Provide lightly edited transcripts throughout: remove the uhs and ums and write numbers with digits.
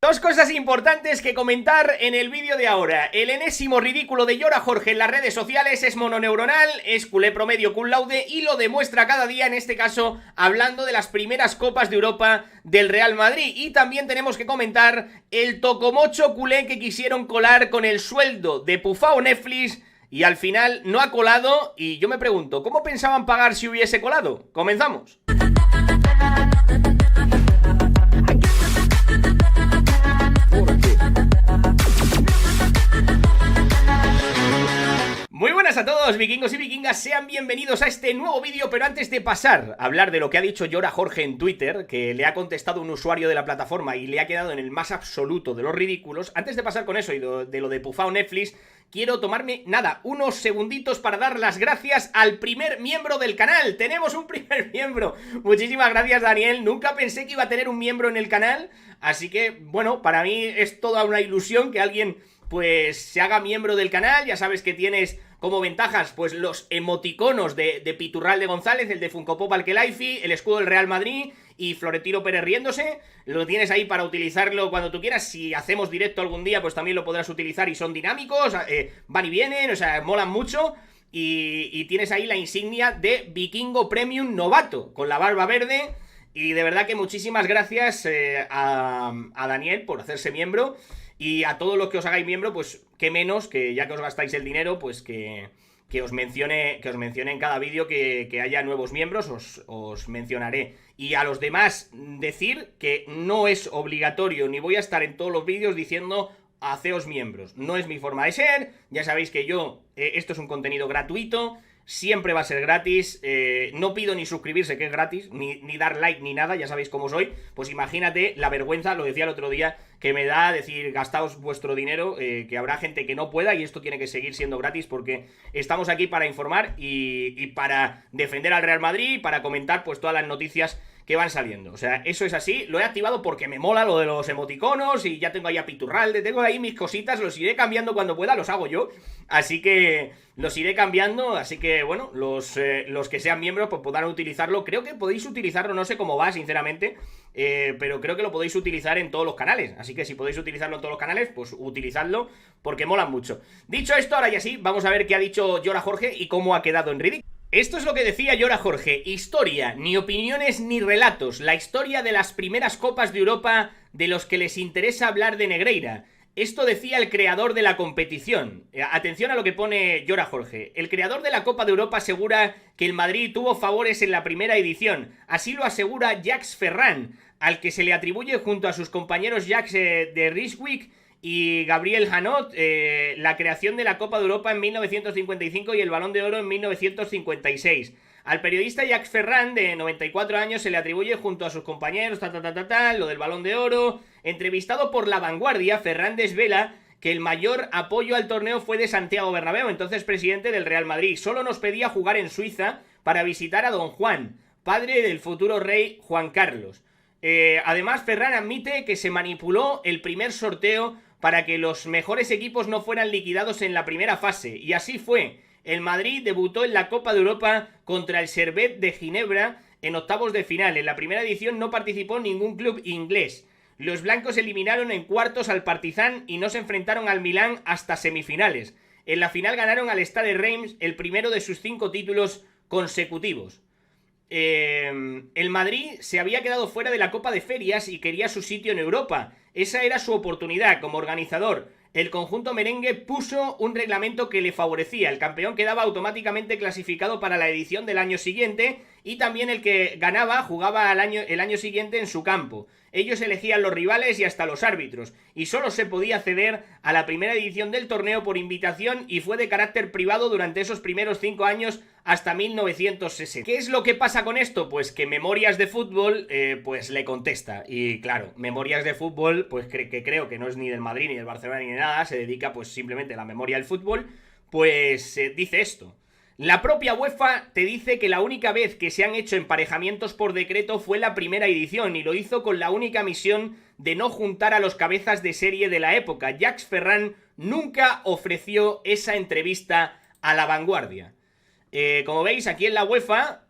Dos cosas importantes que comentar en el vídeo de ahora. El enésimo ridículo de Llora Jorge en las redes sociales es mononeuronal, es culé promedio cum laude y lo demuestra cada día, en este caso hablando de las primeras copas de Europa del Real Madrid. Y también tenemos que comentar el tocomocho culé que quisieron colar con el sueldo de Pufao Netflix y al final no ha colado. Y yo me pregunto, ¿cómo pensaban pagar si hubiese colado? Comenzamos. Muy buenas a todos, vikingos y vikingas, sean bienvenidos a este nuevo vídeo, pero antes de pasar a hablar de lo que ha dicho Llora Jorge en Twitter, que le ha contestado un usuario de la plataforma y le ha quedado en el más absoluto de los ridículos, antes de pasar con eso y de lo de Pufao Netflix, quiero tomarme, unos segunditos para dar las gracias al primer miembro del canal. Tenemos un primer miembro. Muchísimas gracias, Daniel. Nunca pensé que iba a tener un miembro en el canal, así que, bueno, para mí es toda una ilusión que alguien pues se haga miembro del canal. Ya sabes que tienes como ventajas pues los emoticonos de Piturral de González, el de Funko Pop Alkelaifi, el escudo del Real Madrid y Florentino Pérez riéndose. Lo tienes ahí para utilizarlo cuando tú quieras. Si hacemos directo algún día pues también lo podrás utilizar y son dinámicos, van y vienen, o sea, molan mucho. Y tienes ahí la insignia de Vikingo Premium Novato con la barba verde. Y de verdad que muchísimas gracias a Daniel por hacerse miembro. Y a todos los que os hagáis miembro, pues qué menos que ya que os gastáis el dinero, pues que os mencione en cada vídeo que haya nuevos miembros, os mencionaré. Y a los demás decir que no es obligatorio, ni voy a estar en todos los vídeos diciendo haceos miembros. No es mi forma de ser, ya sabéis que yo, esto es un contenido gratuito, siempre va a ser gratis, no pido ni suscribirse, que es gratis, ni dar like ni nada, ya sabéis cómo soy. Pues imagínate la vergüenza, lo decía el otro día, que me da decir gastaos vuestro dinero, que habrá gente que no pueda y esto tiene que seguir siendo gratis porque estamos aquí para informar y para defender al Real Madrid y para comentar pues todas las noticias que van saliendo. O sea, eso es así, lo he activado porque me mola lo de los emoticonos y ya tengo ahí a Piturralde, tengo ahí mis cositas, los iré cambiando cuando pueda, los hago yo, así que los iré cambiando, así que bueno, los que sean miembros pues podrán utilizarlo. Creo que podéis utilizarlo, no sé cómo va sinceramente, pero creo que lo podéis utilizar en todos los canales, así que si podéis utilizarlo en todos los canales, pues utilizadlo porque molan mucho. Dicho esto, ahora ya sí, vamos a ver qué ha dicho Llora Jorge y cómo ha quedado en ridículo. Esto es lo que decía Llora Jorge: historia, ni opiniones ni relatos, la historia de las primeras copas de Europa de los que les interesa hablar de Negreira. Esto decía el creador de la competición. Atención a lo que pone Llora Jorge. El creador de la Copa de Europa asegura que el Madrid tuvo favores en la primera edición. Así lo asegura Jacques Ferran, al que se le atribuye junto a sus compañeros Jacques de Rijswijk y Gabriel Hanot la creación de la Copa de Europa en 1955 y el Balón de Oro en 1956. Al periodista Jacques Ferran, de 94 años, se le atribuye junto a sus compañeros lo del Balón de Oro. Entrevistado por La Vanguardia, Ferran desvela que el mayor apoyo al torneo fue de Santiago Bernabéu, entonces presidente del Real Madrid. Solo nos pedía jugar en Suiza para visitar a Don Juan, padre del futuro rey Juan Carlos. Además, Ferran admite que se manipuló el primer sorteo para que los mejores equipos no fueran liquidados en la primera fase, y así fue. El Madrid debutó en la Copa de Europa contra el Servette de Ginebra en octavos de final. En la primera edición no participó ningún club inglés. Los blancos eliminaron en cuartos al Partizan y no se enfrentaron al Milán hasta semifinales. En la final ganaron al Stade Reims, el primero de sus 5 títulos consecutivos. El Madrid se había quedado fuera de la Copa de Ferias y quería su sitio en Europa. Esa era su oportunidad como organizador. El conjunto merengue puso un reglamento que le favorecía. El campeón quedaba automáticamente clasificado para la edición del año siguiente y también el que ganaba jugaba el año siguiente en su campo. Ellos elegían los rivales y hasta los árbitros, y solo se podía acceder a la primera edición del torneo por invitación y fue de carácter privado durante esos primeros 5 años hasta 1960. ¿Qué es lo que pasa con esto? Pues que Memorias de Fútbol pues le contesta, y claro, Memorias de Fútbol pues que creo que no es ni del Madrid ni del Barcelona ni de nada, se dedica pues simplemente a la memoria del fútbol, pues dice esto: la propia UEFA te dice que la única vez que se han hecho emparejamientos por decreto fue la primera edición y lo hizo con la única misión de no juntar a los cabezas de serie de la época. Jacques Ferran nunca ofreció esa entrevista a La Vanguardia. Como veis, aquí en la UEFA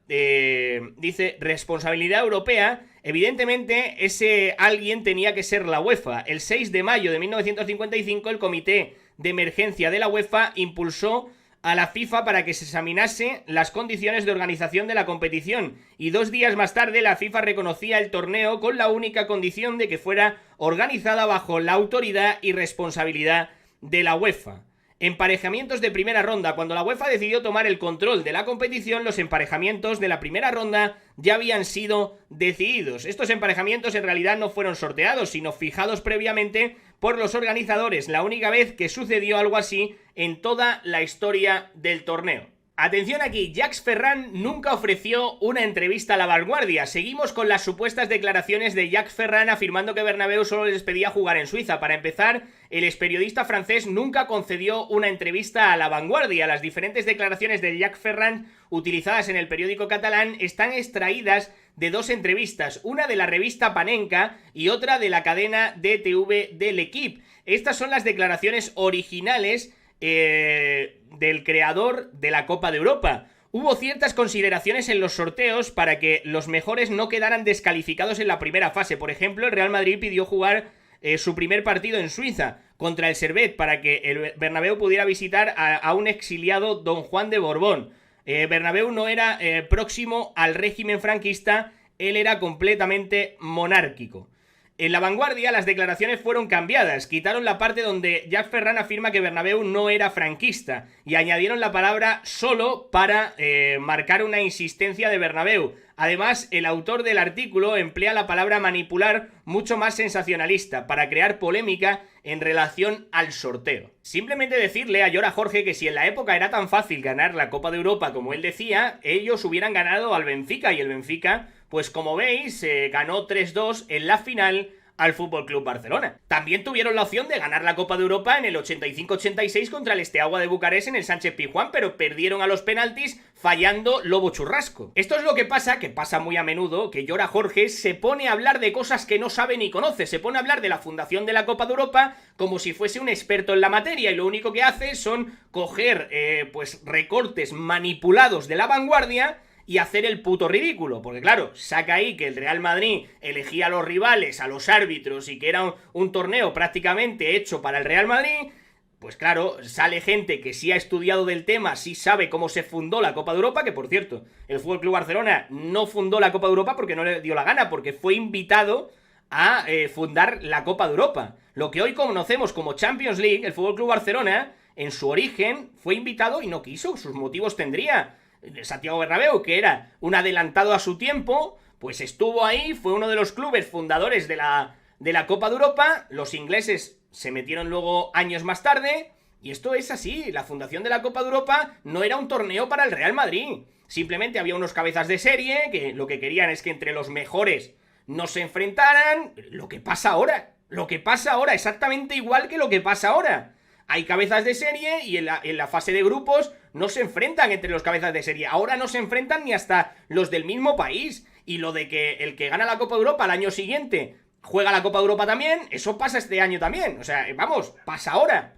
dice, responsabilidad europea. Evidentemente, ese alguien tenía que ser la UEFA. El 6 de mayo de 1955, el Comité de Emergencia de la UEFA impulsó a la FIFA para que se examinase las condiciones de organización de la competición, y 2 días más tarde la FIFA reconocía el torneo con la única condición de que fuera organizada bajo la autoridad y responsabilidad de la UEFA. Emparejamientos de primera ronda. Cuando la UEFA decidió tomar el control de la competición, los emparejamientos de la primera ronda ya habían sido decididos. Estos emparejamientos en realidad no fueron sorteados, sino fijados previamente por los organizadores, la única vez que sucedió algo así en toda la historia del torneo. Atención aquí, Jacques Ferrand nunca ofreció una entrevista a La Vanguardia. Seguimos con las supuestas declaraciones de Jacques Ferrand afirmando que Bernabéu solo les pedía jugar en Suiza. Para empezar, el experiodista francés nunca concedió una entrevista a La Vanguardia. Las diferentes declaraciones de Jacques Ferrand utilizadas en el periódico catalán están extraídas de 2 entrevistas, una de la revista Panenka y otra de la cadena DTV de L'Equipe. Estas son las declaraciones originales del creador de la Copa de Europa. Hubo ciertas consideraciones en los sorteos para que los mejores no quedaran descalificados en la primera fase. Por ejemplo, el Real Madrid pidió jugar su primer partido en Suiza contra el Servette para que el Bernabéu pudiera visitar a un exiliado Don Juan de Borbón. Bernabéu no era próximo al régimen franquista, él era completamente monárquico. En La Vanguardia las declaraciones fueron cambiadas, quitaron la parte donde Jacques Ferrand afirma que Bernabéu no era franquista y añadieron la palabra solo para marcar una insistencia de Bernabéu. Además, el autor del artículo emplea la palabra manipular mucho más sensacionalista para crear polémica en relación al sorteo. Simplemente decirle a Llora Jorge que si en la época era tan fácil ganar la Copa de Europa como él decía, ellos hubieran ganado al Benfica, y el Benfica, pues como veis, ganó 3-2 en la final al Fútbol Club Barcelona. También tuvieron la opción de ganar la Copa de Europa en el 85-86 contra el Steaua de Bucarest en el Sánchez Pizjuán, pero perdieron a los penaltis fallando Lobo Churrasco. Esto es lo que pasa muy a menudo, que Llora Jorge se pone a hablar de cosas que no sabe ni conoce, se pone a hablar de la fundación de la Copa de Europa como si fuese un experto en la materia, y lo único que hace son coger pues recortes manipulados de La Vanguardia y hacer el puto ridículo, porque claro, saca ahí que el Real Madrid elegía a los rivales, a los árbitros, y que era un torneo prácticamente hecho para el Real Madrid. Pues claro, sale gente que sí ha estudiado del tema, sí sabe cómo se fundó la Copa de Europa, que por cierto, el FC Barcelona no fundó la Copa de Europa porque no le dio la gana, porque fue invitado a fundar la Copa de Europa. Lo que hoy conocemos como Champions League, el FC Barcelona, en su origen, fue invitado y no quiso, sus motivos tendría. Santiago Bernabéu, que era un adelantado a su tiempo, pues estuvo ahí, fue uno de los clubes fundadores de la Copa de Europa. Los ingleses se metieron luego años más tarde, y esto es así. La fundación de la Copa de Europa no era un torneo para el Real Madrid, simplemente había unos cabezas de serie que lo que querían es que entre los mejores no se enfrentaran. Lo que pasa ahora, exactamente igual que lo que pasa ahora. Hay cabezas de serie y en la fase de grupos no se enfrentan entre los cabezas de serie. Ahora no se enfrentan ni hasta los del mismo país. Y lo de que el que gana la Copa de Europa al año siguiente juega la Copa de Europa también, eso pasa este año también. O sea, vamos, pasa ahora.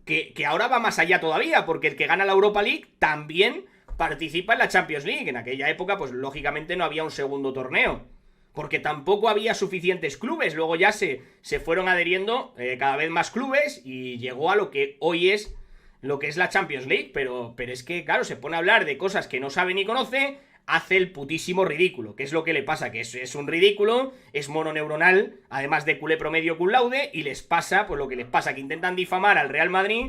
Que ahora va más allá todavía, porque el que gana la Europa League también participa en la Champions League. En aquella época, pues lógicamente no había un segundo torneo, porque tampoco había suficientes clubes. Luego ya se fueron adheriendo cada vez más clubes y llegó a lo que hoy es lo que es la Champions League. Pero es que, claro, se pone a hablar de cosas que no sabe ni conoce, hace el putísimo ridículo. ¿Qué es lo que le pasa? Que es un ridículo, es mononeuronal, además de culé promedio cum laude, y les pasa pues lo que les pasa, que intentan difamar al Real Madrid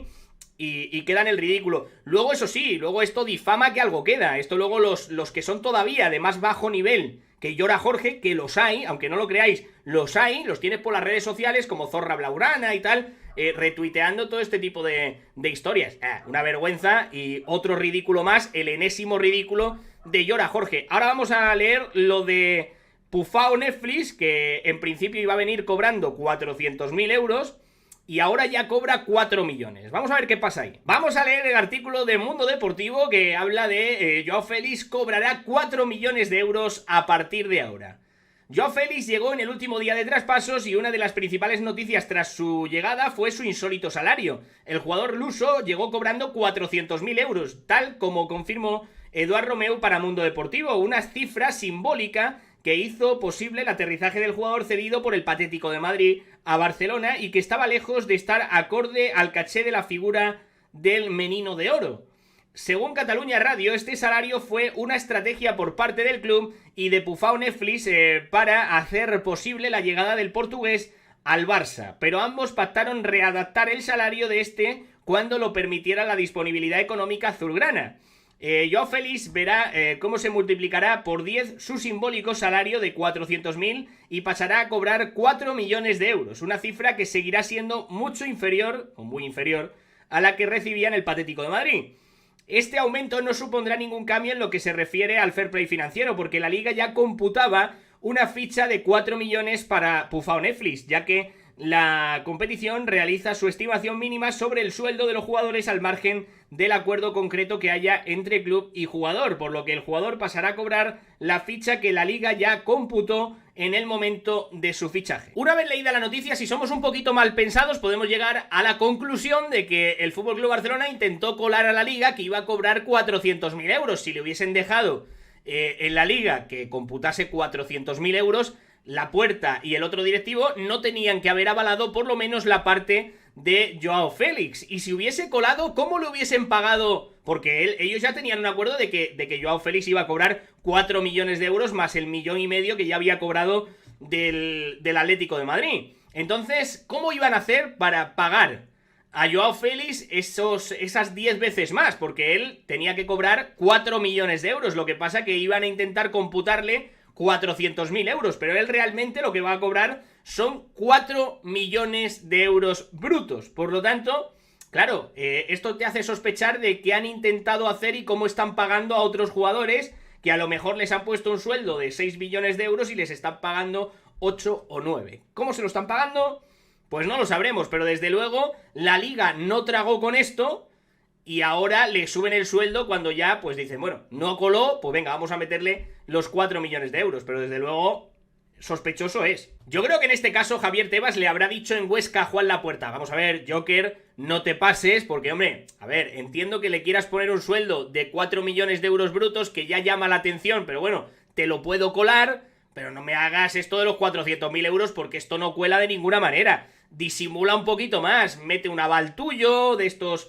y queda en el ridículo. Luego, eso sí, luego esto difama que algo queda. Esto luego los que son todavía de más bajo nivel que Llora Jorge, que los hay, aunque no lo creáis, los hay, los tienes por las redes sociales como Zorra Blaugrana y tal, retuiteando todo este tipo de historias. Una vergüenza, y otro ridículo más, el enésimo ridículo de Llora Jorge. Ahora vamos a leer lo de Pufao Netflix, que en principio iba a venir cobrando 400.000 euros y ahora ya cobra 4 millones. Vamos a ver qué pasa ahí. Vamos a leer el artículo de Mundo Deportivo que habla de Joao Félix cobrará 4 millones de euros a partir de ahora. Joao Félix llegó en el último día de traspasos y una de las principales noticias tras su llegada fue su insólito salario. El jugador luso llegó cobrando 400.000 euros, tal como confirmó Eduard Romeu para Mundo Deportivo, una cifra simbólica que hizo posible el aterrizaje del jugador cedido por el Patético de Madrid a Barcelona y que estaba lejos de estar acorde al caché de la figura del Menino de Oro. Según Catalunya Radio, este salario fue una estrategia por parte del club y de Pufao Netflix para hacer posible la llegada del portugués al Barça, pero ambos pactaron readaptar el salario de este cuando lo permitiera la disponibilidad económica azulgrana. Joao Félix verá cómo se multiplicará por 10 su simbólico salario de 400.000 y pasará a cobrar 4 millones de euros, una cifra que seguirá siendo mucho inferior, o muy inferior, a la que recibía en el Patético de Madrid. Este aumento no supondrá ningún cambio en lo que se refiere al fair play financiero, porque la Liga ya computaba una ficha de 4 millones para Pufao Netflix, ya que la competición realiza su estimación mínima sobre el sueldo de los jugadores al margen del acuerdo concreto que haya entre club y jugador, por lo que el jugador pasará a cobrar la ficha que la Liga ya computó en el momento de su fichaje. Una vez leída la noticia, si somos un poquito mal pensados, podemos llegar a la conclusión de que el FC Barcelona intentó colar a la Liga que iba a cobrar 400.000 euros. Si le hubiesen dejado en la Liga que computase 400.000 euros, La Puerta y el otro directivo no tenían que haber avalado por lo menos la parte de Joao Félix. Y si hubiese colado, ¿cómo le hubiesen pagado? Porque ellos ya tenían un acuerdo de que Joao Félix iba a cobrar 4 millones de euros más el 1,5 millones que ya había cobrado del Atlético de Madrid. Entonces, ¿cómo iban a hacer para pagar a Joao Félix esas 10 veces más? Porque él tenía que cobrar 4 millones de euros. Lo que pasa que iban a intentar computarle 400.000 euros, pero él realmente lo que va a cobrar son 4 millones de euros brutos. Por lo tanto, claro, esto te hace sospechar de qué han intentado hacer y cómo están pagando a otros jugadores que a lo mejor les han puesto un sueldo de 6 millones de euros y les están pagando 8 o 9. ¿Cómo se lo están pagando? Pues no lo sabremos, pero desde luego la Liga no tragó con esto y ahora le suben el sueldo cuando ya pues dicen, bueno, no coló, pues venga, vamos a meterle los 4 millones de euros, pero desde luego sospechoso es. Yo creo que en este caso Javier Tebas le habrá dicho en Huesca a Juan Lapuerta, vamos a ver, Joker, no te pases, porque hombre, a ver, entiendo que le quieras poner un sueldo de 4 millones de euros brutos que ya llama la atención, pero bueno, te lo puedo colar, pero no me hagas esto de los 400.000 euros porque esto no cuela de ninguna manera. Disimula un poquito más, mete un aval tuyo de estos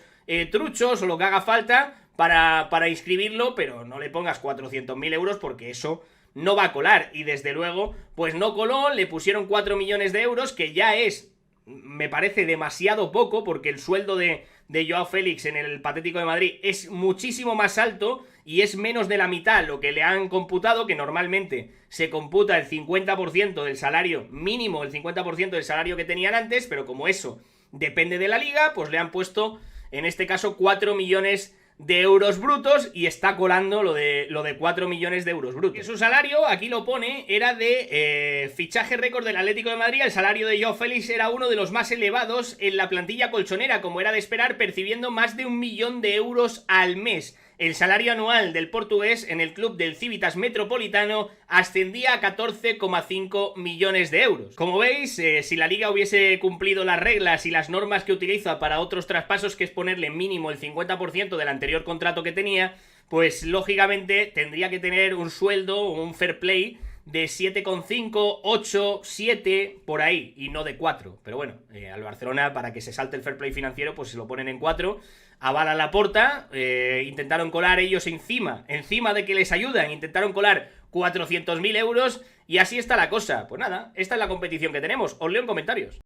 truchos o lo que haga falta para inscribirlo, pero no le pongas 400.000 euros porque eso no va a colar. Y desde luego, pues no coló, le pusieron 4 millones de euros, que ya es, me parece demasiado poco, porque el sueldo de Joao Félix en el Patético de Madrid es muchísimo más alto y es menos de la mitad lo que le han computado, que normalmente se computa el 50% del salario mínimo, el 50% del salario que tenían antes, pero como eso depende de la Liga, pues le han puesto en este caso 4 millones de euros brutos y está colando lo de 4 millones de euros brutos. Que su salario, aquí lo pone, era de fichaje récord del Atlético de Madrid. El salario de Joao Félix era uno de los más elevados en la plantilla colchonera, como era de esperar, percibiendo más de 1 millón de euros al mes. El salario anual del portugués en el club del Civitas Metropolitano ascendía a 14,5 millones de euros. Como veis, si la Liga hubiese cumplido las reglas y las normas que utiliza para otros traspasos, que es ponerle mínimo el 50% del anterior contrato que tenía, pues lógicamente tendría que tener un sueldo, un fair play de 7,5, 8, 7, por ahí, y no de 4. Pero bueno, al Barcelona, para que se salte el fair play financiero, pues se lo ponen en 4. Avala Laporta, intentaron colar ellos encima de que les ayudan, intentaron colar 400.000 euros y así está la cosa. Pues nada, esta es la competición que tenemos. Os leo en comentarios.